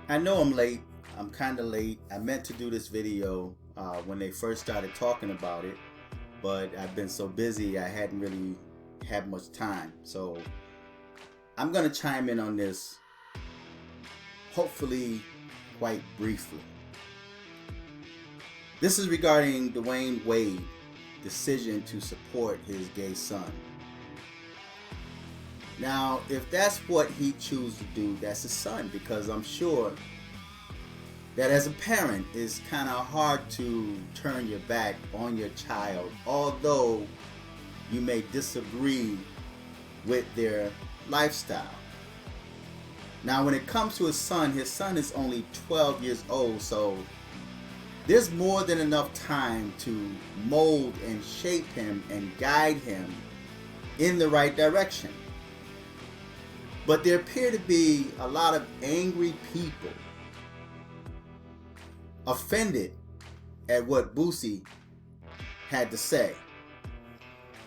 I know I'm late. I'm kind of late. I meant to do this video when they first started talking about it, but I've been so busy I hadn't really had much time. So I'm going to chime in on this, hopefully quite briefly. This is regarding Dwyane Wade's decision to support his gay son. Now, if that's what he chooses to do, that's his son, because I'm sure that as a parent, it's kind of hard to turn your back on your child, although you may disagree with their lifestyle. Now, when it comes to his son is only 12 years old, so there's more than enough time to mold and shape him and guide him in the right direction. But there appear to be a lot of angry people offended at what Boosie had to say.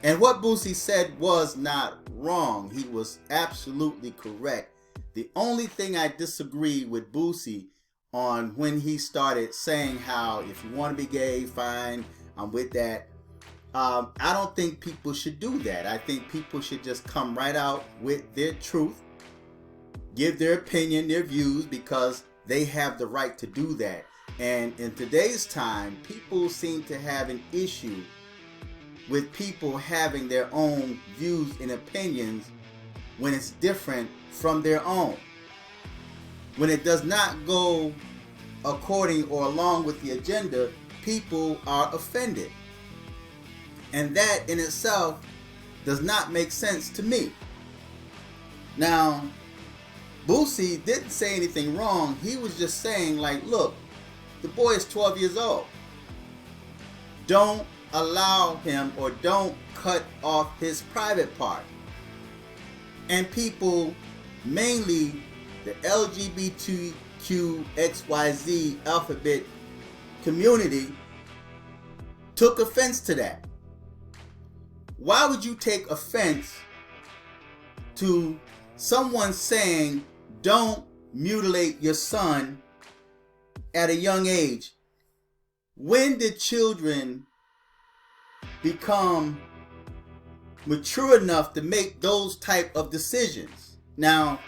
And what Boosie said was not wrong. He was absolutely correct. The only thing I disagree with Boosie on when he started saying how if you want to be gay, fine, I'm with that. I don't think people should do that. I think people should just come right out with their truth, give their opinion, their views, because they have the right to do that. And in today's time, people seem to have an issue with people having their own views and opinions when it's different from their own. When it does not go according or along with the agenda, people are offended. And that in itself does not make sense to me. Now, Boosie didn't say anything wrong. He was just saying, like, look, the boy is 12 years old. Don't allow him, or don't cut off his private part. And people, mainly the LGBTQXYZ alphabet community, took offense to that. Why would you take offense to someone saying don't mutilate your son at a young age? When did children become mature enough to make those type of decisions? Now,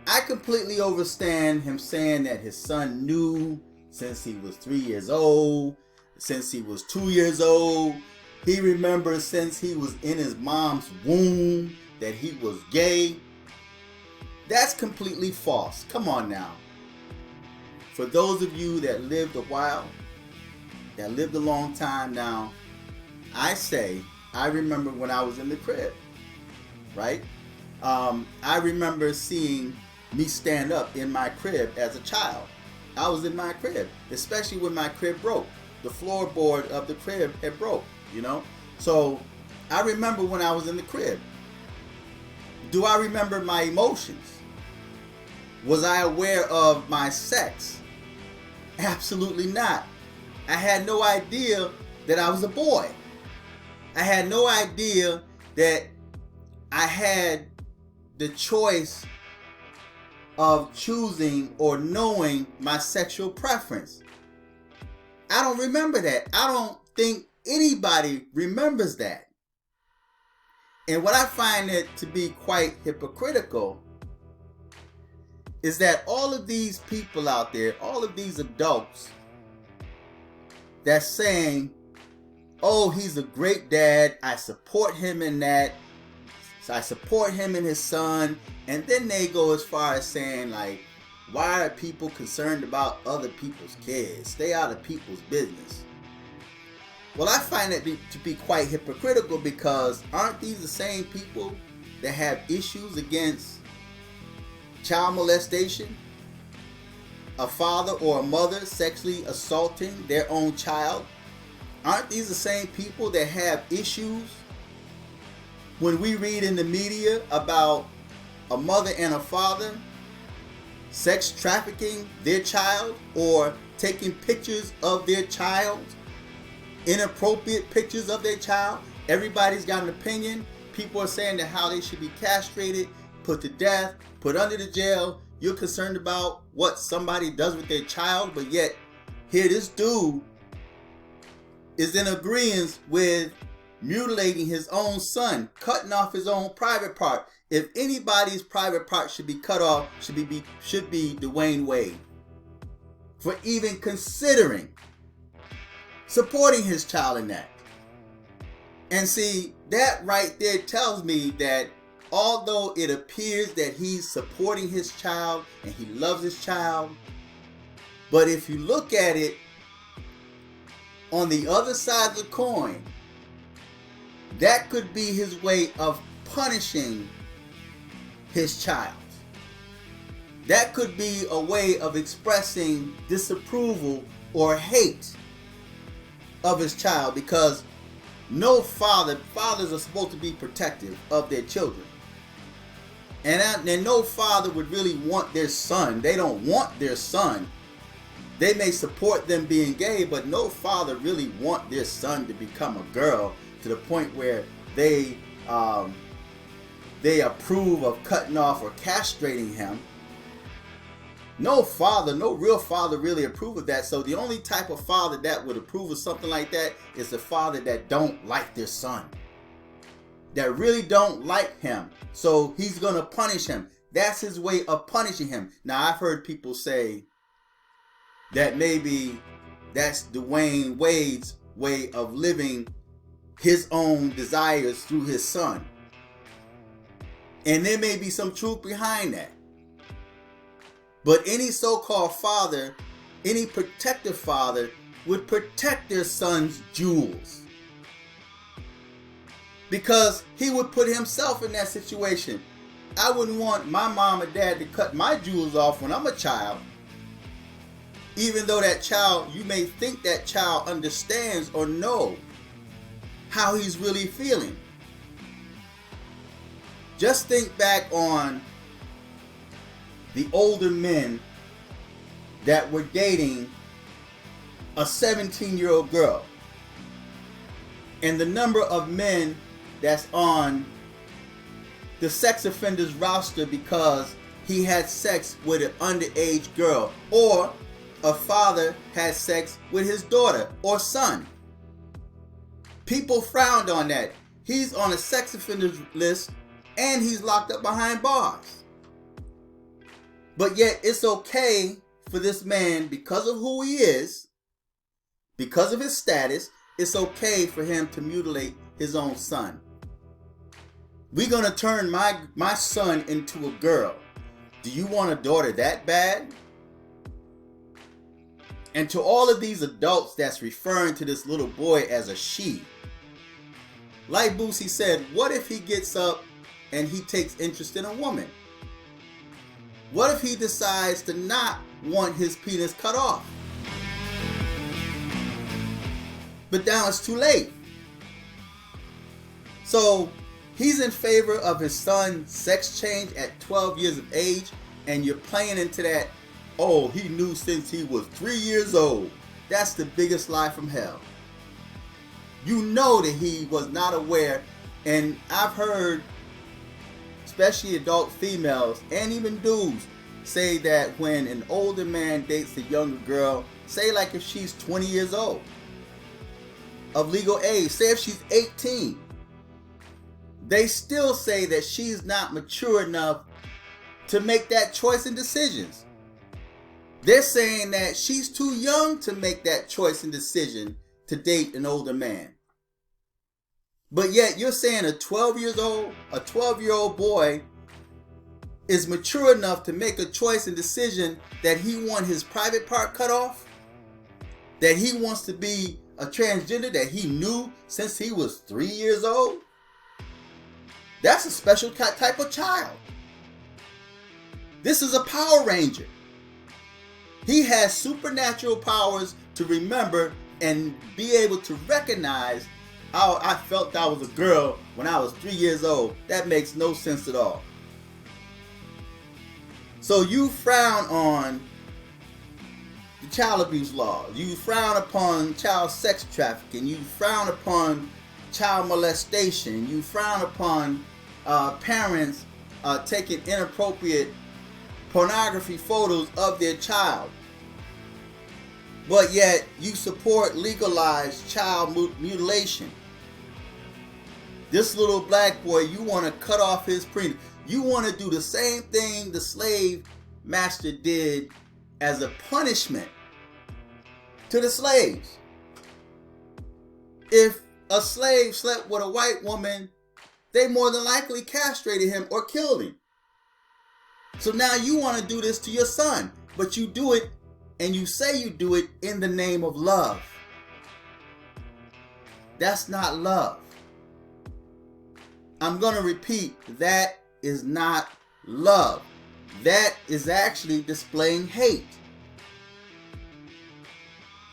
I completely understand him saying that his son knew since he was 3 years old, since he was 2 years old. He remembers since he was in his mom's womb that he was gay. That's completely false. Come on now. For those of you that lived a while, that lived a long time now, I remember when I was in the crib, right? I remember seeing me stand up in my crib as a child. I was in my crib, especially when my crib broke. The floorboard of the crib had broke, you know? So I remember when I was in the crib. Do I remember my emotions? Was I aware of my sex? Absolutely not. I had no idea that I was a boy. I had no idea that I had the choice of choosing or knowing my sexual preference. I don't remember that. I don't think anybody remembers that. And what I find it to be quite hypocritical is that all of these people out there, all of these adults that's saying, oh, he's a great dad, I support him in that, so I support him and his son, and then they go as far as saying, like, why are people concerned about other people's kids? Stay out of people's business. Well, I find it to be quite hypocritical, because aren't these the same people that have issues against child molestation? A father or a mother sexually assaulting their own child? Aren't these the same people that have issues when we read in the media about a mother and a father sex trafficking their child, or taking pictures of their child, inappropriate pictures of their child? Everybody's got an opinion. People are saying that how they should be castrated, put to death, put under the jail, you're concerned about what somebody does with their child, but yet here this dude is in agreement with mutilating his own son, cutting off his own private part. If anybody's private part should be cut off, should be Dwyane Wade, for even considering supporting his child in that. And see, that right there tells me that although it appears that he's supporting his child and he loves his child, but if you look at it on the other side of the coin, that could be his way of punishing his child. That could be a way of expressing disapproval or hate of his child, because no fathers are supposed to be protective of their children. And no father would really want their son. They don't want their son. They may support them being gay, but no father really want their son to become a girl to the point where they approve of cutting off or castrating him. No father, no real father really approve of that. So the only type of father that would approve of something like that is the father that don't like their son, that really don't like him. So he's going to punish him. That's his way of punishing him. Now, I've heard people say that maybe that's Dwyane Wade's way of living his own desires through his son. And there may be some truth behind that. But any so-called father, any protective father, would protect their son's jewels, because he would put himself in that situation. I wouldn't want my mom or dad to cut my jewels off when I'm a child, even though that child, you may think that child understands or know how he's really feeling. Just think back on the older men that were dating a 17-year-old girl, and the number of men that's on the sex offenders roster because he had sex with an underage girl, or a father had sex with his daughter or son. People frowned on that. He's on a sex offenders list and he's locked up behind bars. But yet it's okay for this man, because of who he is, because of his status, it's okay for him to mutilate his own son. We're going to turn my son into a girl. Do you want a daughter that bad? And to all of these adults that's referring to this little boy as a she, like Boosie said, what if he gets up and he takes interest in a woman? What if he decides to not want his penis cut off? But now it's too late. So he's in favor of his son's sex change at 12 years of age, and you're playing into that, oh, he knew since he was 3 years old. That's the biggest lie from hell. You know that he was not aware, and I've heard especially adult females and even dudes say that when an older man dates a younger girl, say like if she's 20 years old of legal age, say if she's 18, they still say that she's not mature enough to make that choice and decisions. They're saying that she's too young to make that choice and decision to date an older man. But yet you're saying a 12-year-old boy is mature enough to make a choice and decision that he wants his private part cut off, that he wants to be a transgender that he knew since he was 3 years old. That's a special type of child. This is a Power Ranger. He has supernatural powers to remember and be able to recognize, oh, I felt I was a girl when I was 3 years old. That makes no sense at all. So you frown on the child abuse law. You frown upon child sex trafficking. You frown upon child molestation. You frown upon parents taking inappropriate pornography photos of their child. But yet you support legalized child mutilation. This little black boy, you want to cut off his penis. You want to do the same thing the slave master did as a punishment to the slaves. If a slave slept with a white woman, they more than likely castrated him or killed him. So now you want to do this to your son, but you do it, and you say you do it in the name of love. That's not love. I'm going to repeat, that is not love. That is actually displaying hate.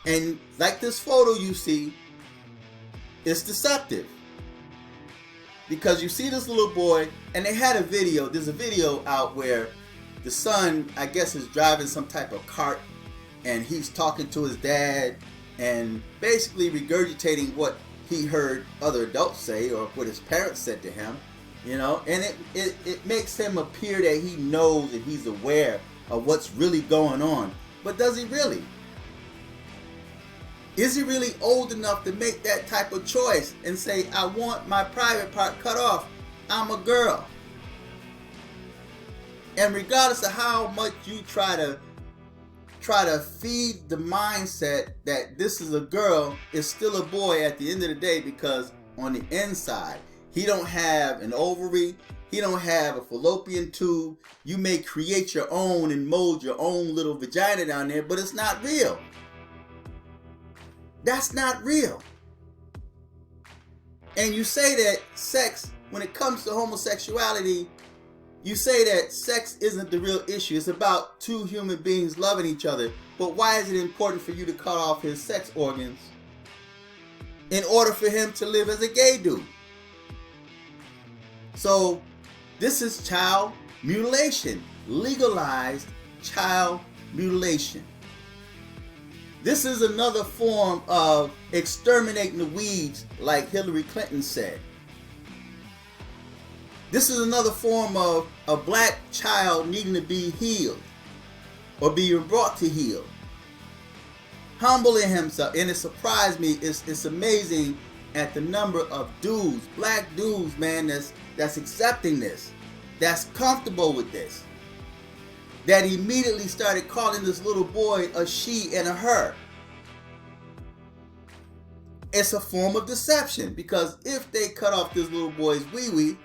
And like this photo you see, it's deceptive. Because you see this little boy, and they had a video, there's a video out where the son, I guess, is driving some type of cart, and he's talking to his dad, and basically regurgitating what he heard other adults say, or what his parents said to him, you know, and it makes him appear that he knows and he's aware of what's really going on. But does he really? Is he really old enough to make that type of choice and say, I want my private part cut off? I'm a girl. And regardless of how much you try to feed the mindset that this is a girl, it's still a boy at the end of the day, because on the inside, he don't have an ovary, he don't have a fallopian tube. You may create your own and mold your own little vagina down there, but it's not real. That's not real. And you say that sex, when it comes to homosexuality, you say that sex isn't the real issue. It's about two human beings loving each other. But why is it important for you to cut off his sex organs in order for him to live as a gay dude? So this is child mutilation. Legalized child mutilation. This is another form of exterminating the weeds, like Hillary Clinton said. This is another form of a black child needing to be healed or being brought to heal. Humbling himself. And it surprised me. It's amazing at the number of dudes, black dudes, man, that's accepting this, that's comfortable with this, that immediately started calling this little boy a she and a her. It's a form of deception, because if they cut off this little boy's wee-wee,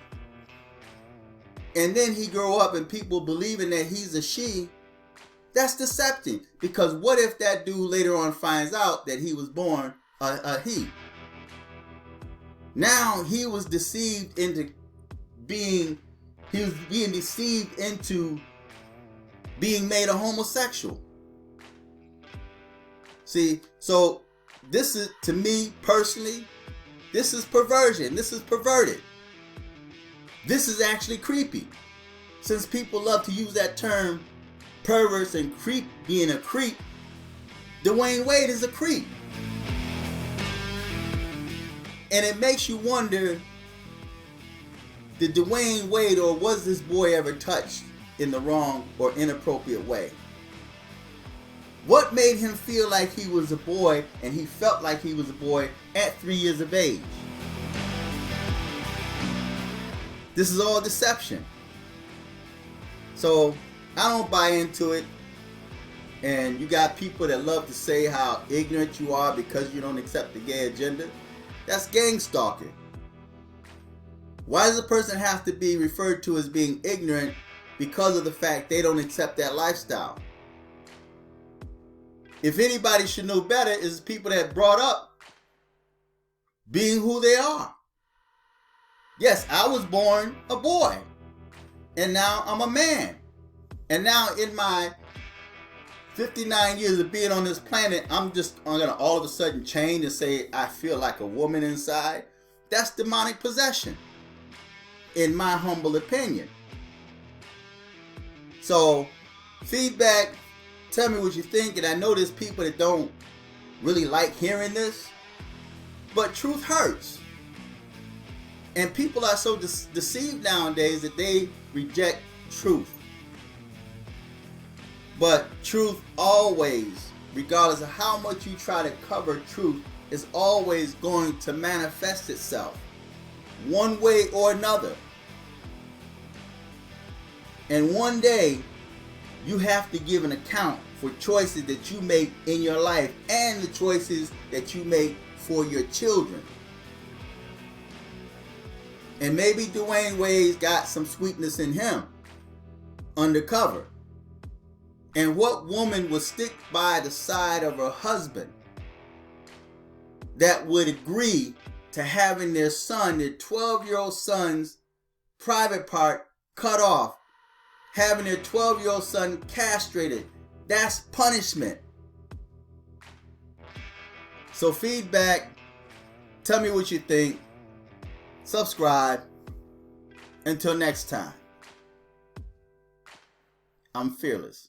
and then he grow up and people believing that he's a she, that's deceptive. Because what if that dude later on finds out that he was born a he? Now he was deceived into being deceived into being made a homosexual. See, so this is, to me personally, this is perversion. This is perverted. This is actually creepy. Since people love to use that term, perverse and creep, being a creep, Dwyane Wade is a creep. And it makes you wonder, did Dwyane Wade, or was this boy ever touched in the wrong or inappropriate way? What made him feel like he was a boy, and he felt like he was a boy at 3 years of age? This is all deception. So I don't buy into it. And you got people that love to say how ignorant you are because you don't accept the gay agenda. That's gang stalking. Why does a person have to be referred to as being ignorant because of the fact they don't accept that lifestyle? If anybody should know better, is people that brought up being who they are. Yes, I was born a boy, and now I'm a man. And now in my 59 years of being on this planet, I'm gonna all of a sudden change and say I feel like a woman inside. That's demonic possession, in my humble opinion. So, feedback, tell me what you think. And I know there's people that don't really like hearing this, but truth hurts. And people are so deceived nowadays that they reject truth. But truth always, regardless of how much you try to cover truth, is always going to manifest itself one way or another. And one day, you have to give an account for choices that you make in your life and the choices that you make for your children. And maybe Dwyane Wade's got some sweetness in him undercover. And what woman would stick by the side of her husband that would agree to having their son, their 12-year-old son's private part cut off, having their 12-year-old son castrated? That's punishment. So feedback, tell me what you think, subscribe. Until next time, I'm fearless.